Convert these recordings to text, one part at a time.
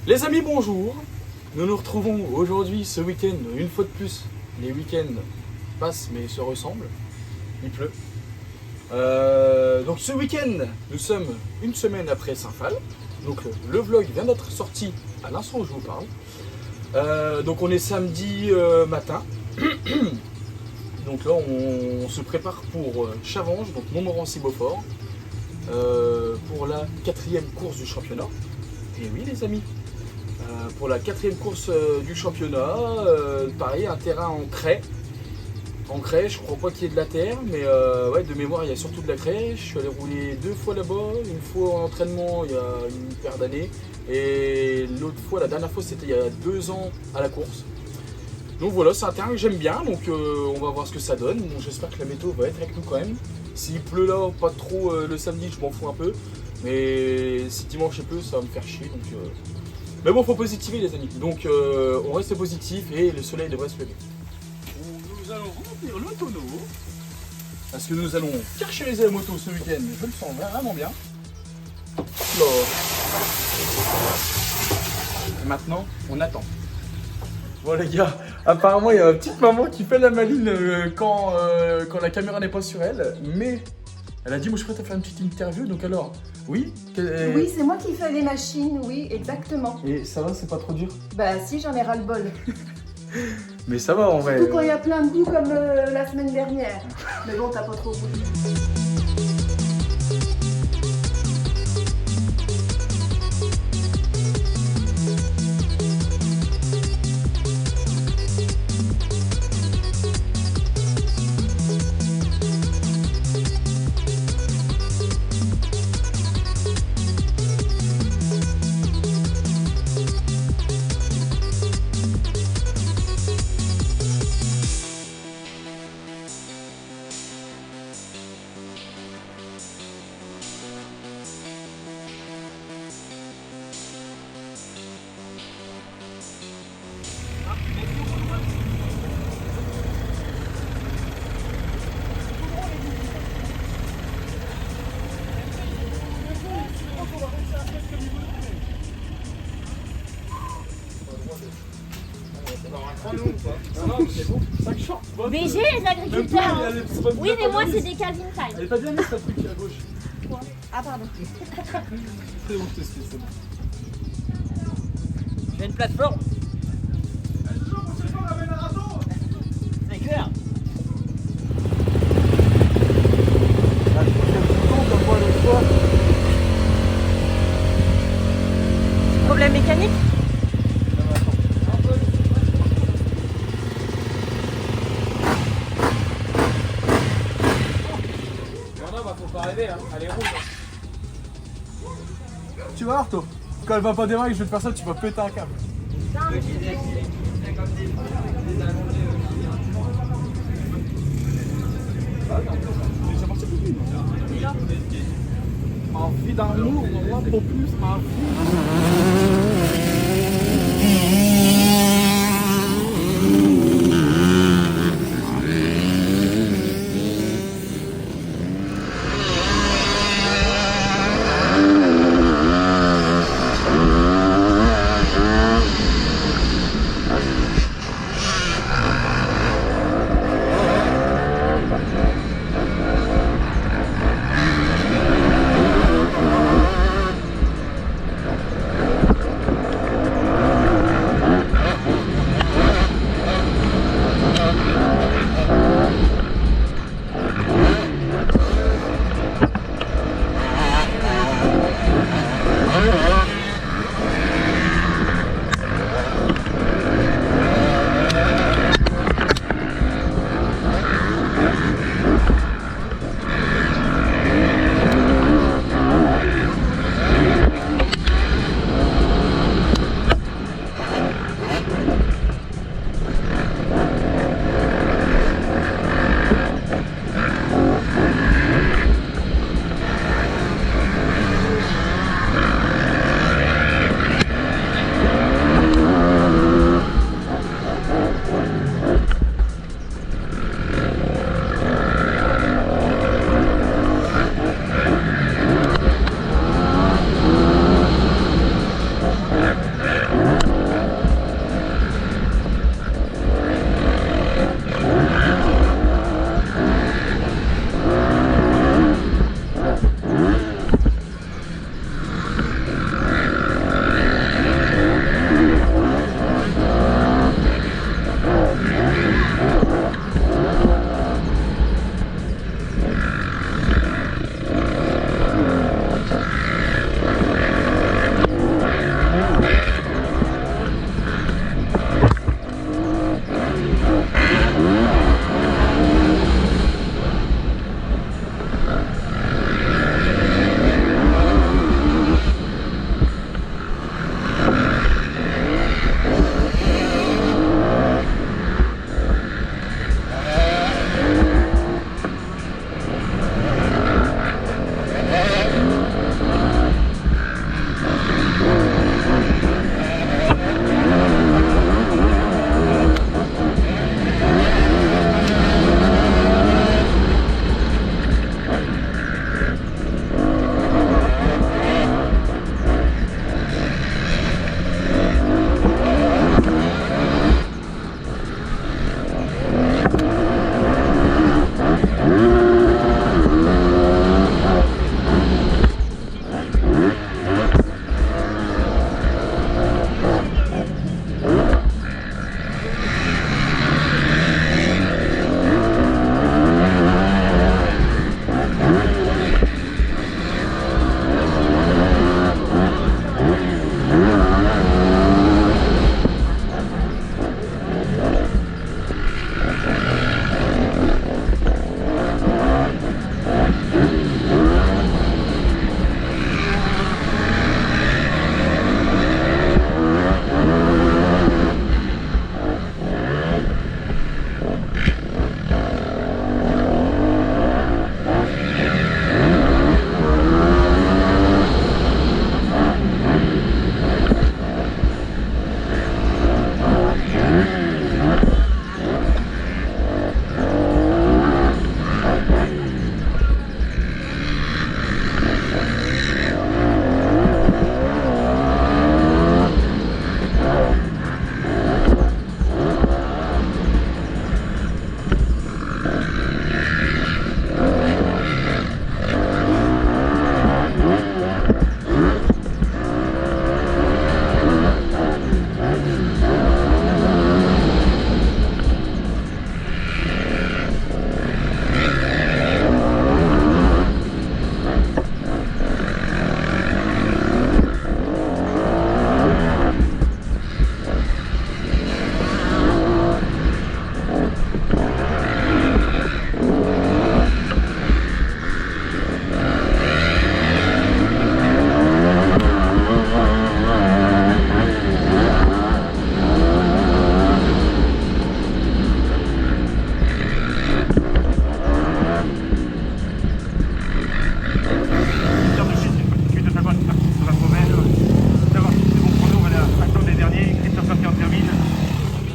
Les amis, bonjour. Nous nous retrouvons aujourd'hui, ce week-end, une fois de plus. Les week-ends passent mais se ressemblent. Il pleut. Donc ce week-end, nous sommes une semaine après Saint-Phal. Donc le vlog vient d'être sorti à l'instant où je vous parle. Donc on est samedi matin. Donc là on se prépare pour Chavanges, donc Montmorency-Beaufort, pour la 4e course du championnat. Et oui les amis, pour la 4e course du championnat, pareil, un terrain en craie. En craie, je crois pas qu'il y ait de la terre, mais ouais, de mémoire il y a surtout de la craie. Je suis allé rouler 2 fois là-bas, une fois en entraînement il y a une paire d'années, et l'autre fois, la dernière fois c'était il y a 2 ans à la course. Donc voilà, c'est un terrain que j'aime bien, donc on va voir ce que ça donne. Bon, j'espère que la météo va être avec nous quand même. S'il pleut là, pas trop le samedi, je m'en fous un peu. Mais si dimanche il pleut, ça va me faire chier. Donc, mais bon, faut positiver les amis. Donc on reste positif et le soleil devrait se lever. Nous allons remplir le tonneau. Parce que nous allons carchériser la moto ce week-end. Je le sens vraiment bien. Là. Et maintenant, on attend. Bon les gars, apparemment il y a ma petite maman qui fait la maline quand la caméra n'est pas sur elle, mais elle a dit moi je suis prête à faire une petite interview, donc alors, oui Oui, c'est moi qui fais les machines, oui, exactement. Et ça va, c'est pas trop dur? Bah si, j'en ai ras le bol. Mais ça va en vrai. Surtout quand il y a plein de boue comme la semaine dernière. Mais bon, t'as pas trop voulu. BG les agriculteurs hein. Oui mais moi c'est des Calvin Klein. Elle est pas bien mise ta truc à gauche. Quoi? Ah pardon. C'est bon, je t'explique, c'est bon. J'ai une plateforme. C'est clair. Problème mécanique? Faut pas rêver, hein. Allez, roule. Tu vas voir toi, quand elle va pas démarrer, je vais te faire ça, tu vas péter un câble. Ma vie d'amour, moi pour plus, ma vie.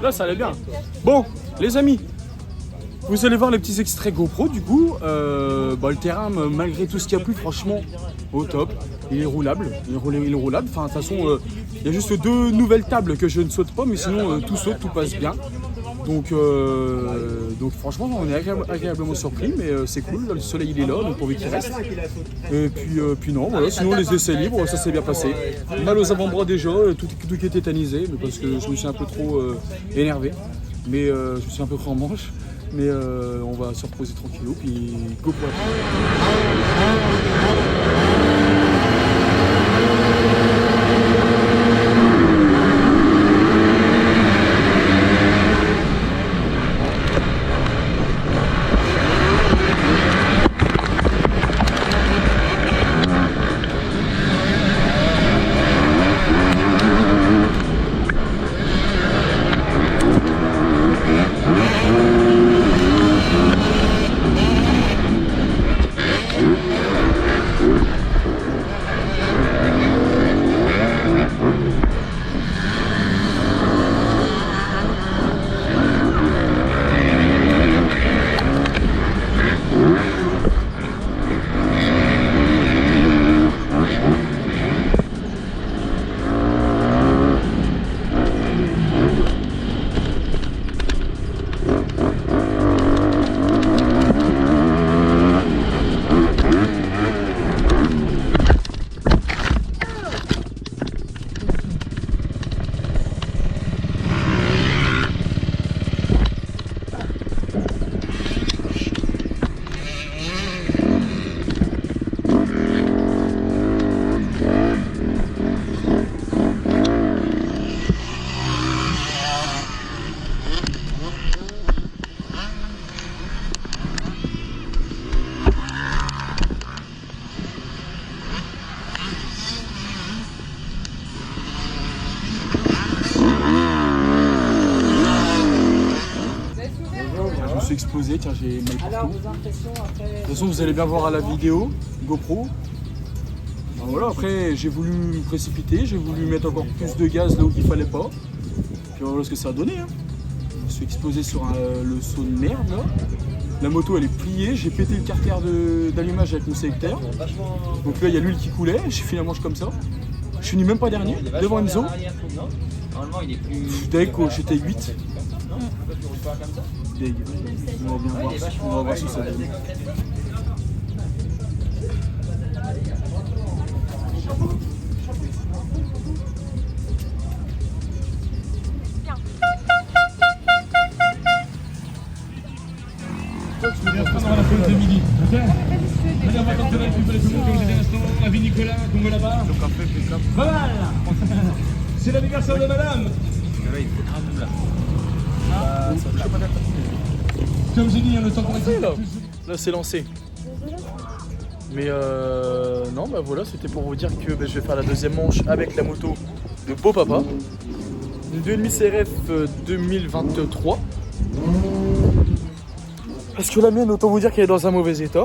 Là, ça allait bien. Bon, les amis, vous allez voir les petits extraits GoPro. Du coup, le terrain, malgré tout ce qu'il y a plu, franchement, au top. Il est roulable. Il est roulable. Enfin, de toute façon, il y a juste 2 nouvelles tables que je ne saute pas, mais sinon, tout saute, tout passe bien. Donc franchement, on est agréablement surpris, mais c'est cool. Là, le soleil, il est là, donc pourvu qu'il reste. Et puis non, voilà. Sinon, les essais libres, ça s'est bien passé. Mal aux avant-bras déjà, tout qui est tétanisé, mais parce que je me suis un peu trop énervé. Mais je me suis un peu pris en manche. Mais on va se reposer tranquillou, puis go pour explosé, tiens, j'ai mal partout. De toute façon, vous allez bien voir à la vidéo GoPro. Alors voilà, après j'ai voulu me précipiter, j'ai voulu mettre encore plus de gaz là où il fallait pas. Puis voilà ce que ça a donné. Hein. Je me suis explosé sur le saut de merde là. La moto elle est pliée, j'ai pété le carter d'allumage avec mon sélecteur. Donc là il y a l'huile qui coulait, j'ai fait la manche comme ça. Je finis même pas dernier, devant Enzo. D'accord, j'étais 8. On va bien voir, on va voir si ça donne. Tu viens prendre la pause de midi, ok? Madame, attends, tu vas récupérer tout le monde comme j'étais à l'instant. Avis Nicolas, qu'on voit là-bas. Voilà. C'est l'anniversaire de madame. Comme j'ai dit, le temps qu'on est là c'est lancé. Mais non, bah voilà, c'était pour vous dire que je vais faire la deuxième manche avec la moto de Beau Papa. Une 2.5 CRF 2023. Parce que la mienne, autant vous dire qu'elle est dans un mauvais état.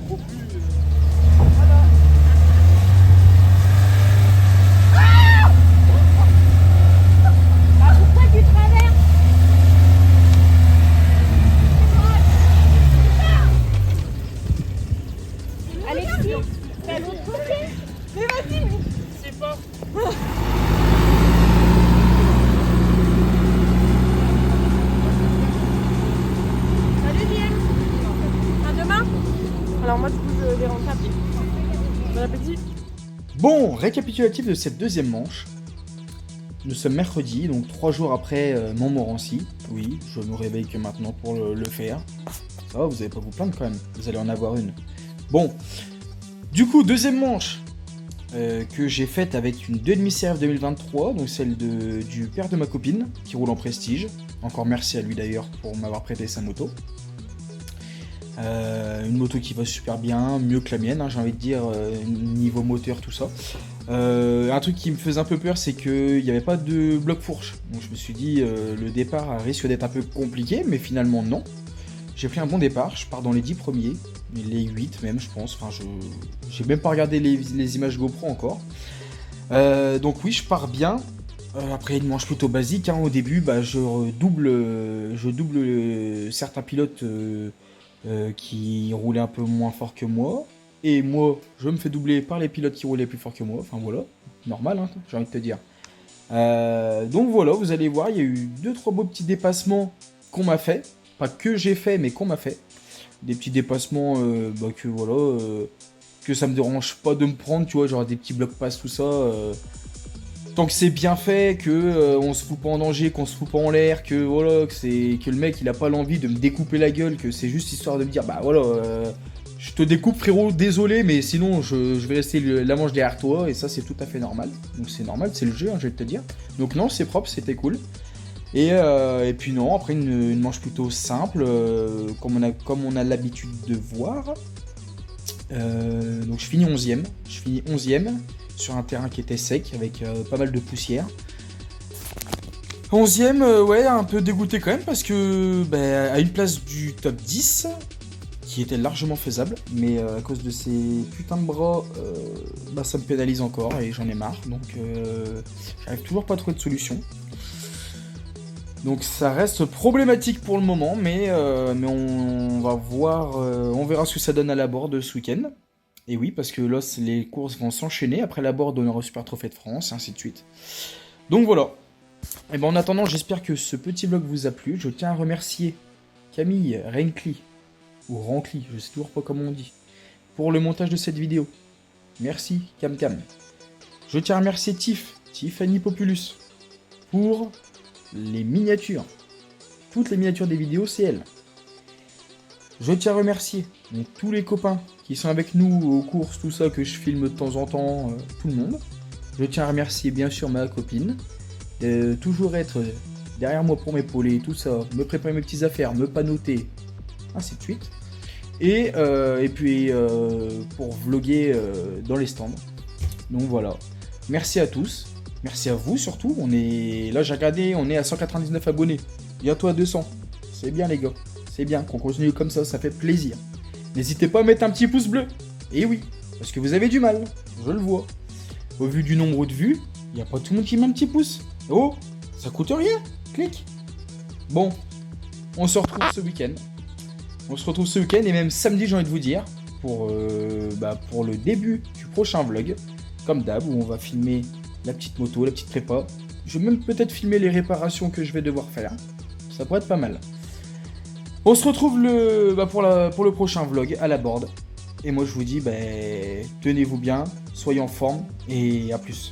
Bah pourquoi tu traverses? Alexis, c'est à l'autre côté. Mais vas-y. Je sais pas. Salut Liam. À demain. Alors moi du coup je vais rentrer après. Bon appétit. Bon, récapitulatif de cette deuxième manche. Nous sommes mercredi, donc 3 jours après Montmorency. Oui, je me réveille que maintenant pour le faire. Ça va, vous n'allez pas vous plaindre quand même, vous allez en avoir une. Bon, du coup, deuxième manche que j'ai faite avec une 2,5 CRF 2023, donc celle du père de ma copine, qui roule en Prestige. Encore merci à lui d'ailleurs pour m'avoir prêté sa moto. Une moto qui va super bien, mieux que la mienne, hein, j'ai envie de dire, niveau moteur, tout ça. Un truc qui me faisait un peu peur, c'est qu'il n'y avait pas de bloc fourche. Donc je me suis dit, le départ risque d'être un peu compliqué, mais finalement non. J'ai pris un bon départ, je pars dans les 10 premiers, les 8 même je pense, enfin j'ai même pas regardé les images GoPro encore. Donc oui, je pars bien. Après une manche plutôt basique, hein. Au début bah, je double certains pilotes qui roulaient un peu moins fort que moi. Et moi, je me fais doubler par les pilotes qui roulaient plus fort que moi. Enfin voilà, normal, hein, j'ai envie de te dire. Donc voilà, vous allez voir, il y a eu 2-3 beaux petits dépassements qu'on m'a fait. Pas que j'ai fait, mais qu'on m'a fait. Des petits dépassements bah, que voilà, que ça me dérange pas de me prendre, tu vois, genre des petits blocs pass, tout ça. Tant que c'est bien fait, que on se fout pas en danger, qu'on se fout pas en l'air, que voilà, que le mec il a pas l'envie de me découper la gueule, que c'est juste histoire de me dire bah voilà, je te découpe frérot, désolé, mais sinon je vais rester la manche derrière toi, et ça c'est tout à fait normal. Donc c'est normal, c'est le jeu, hein, je vais te dire. Donc non, c'est propre, c'était cool. Et puis non, après une manche plutôt simple, comme on a l'habitude de voir. Donc je finis 11ème. Je finis 11ème sur un terrain qui était sec avec pas mal de poussière. 11ème, ouais, un peu dégoûté quand même parce que bah, à une place du top 10, qui était largement faisable, mais à cause de ces putains de bras, bah, ça me pénalise encore et j'en ai marre. Donc j'arrive toujours pas à trouver de solution. Donc ça reste problématique pour le moment, mais on va voir, on verra ce que ça donne à la board ce week-end. Et oui, parce que là, les courses vont s'enchaîner. Après la board, on aura Super Trophée de France, et ainsi de suite. Donc voilà. Et ben en attendant, j'espère que ce petit vlog vous a plu. Je tiens à remercier Camille Renkli, ou Rankli, je sais toujours pas comment on dit, pour le montage de cette vidéo. Merci, Cam. Je tiens à remercier Tiffany Populus, pour les miniatures. Toutes les miniatures des vidéos, c'est elle. Je tiens à remercier tous les copains qui sont avec nous aux courses, tout ça, que je filme de temps en temps, tout le monde. Je tiens à remercier bien sûr ma copine, de toujours être derrière moi pour m'épauler, tout ça, me préparer mes petites affaires, me panoter, ainsi de suite. Et puis pour vloguer dans les stands. Donc voilà. Merci à tous. Merci à vous surtout. Là j'ai regardé, on est à 199 abonnés. Bientôt à 200. C'est bien les gars. C'est bien qu'on continue comme ça fait plaisir. N'hésitez pas à mettre un petit pouce bleu. Et oui, parce que vous avez du mal. Je le vois. Au vu du nombre de vues, il n'y a pas tout le monde qui met un petit pouce. Oh, ça coûte rien. Clique. Bon, on se retrouve ce week-end. On se retrouve ce week-end et même samedi, j'ai envie de vous dire, pour le début du prochain vlog. Comme d'hab, où on va filmer la petite moto, la petite prépa. Je vais même peut-être filmer les réparations que je vais devoir faire. Ça pourrait être pas mal. On se retrouve pour le prochain vlog à la board. Et moi je vous dis, tenez-vous bien, soyez en forme et à plus.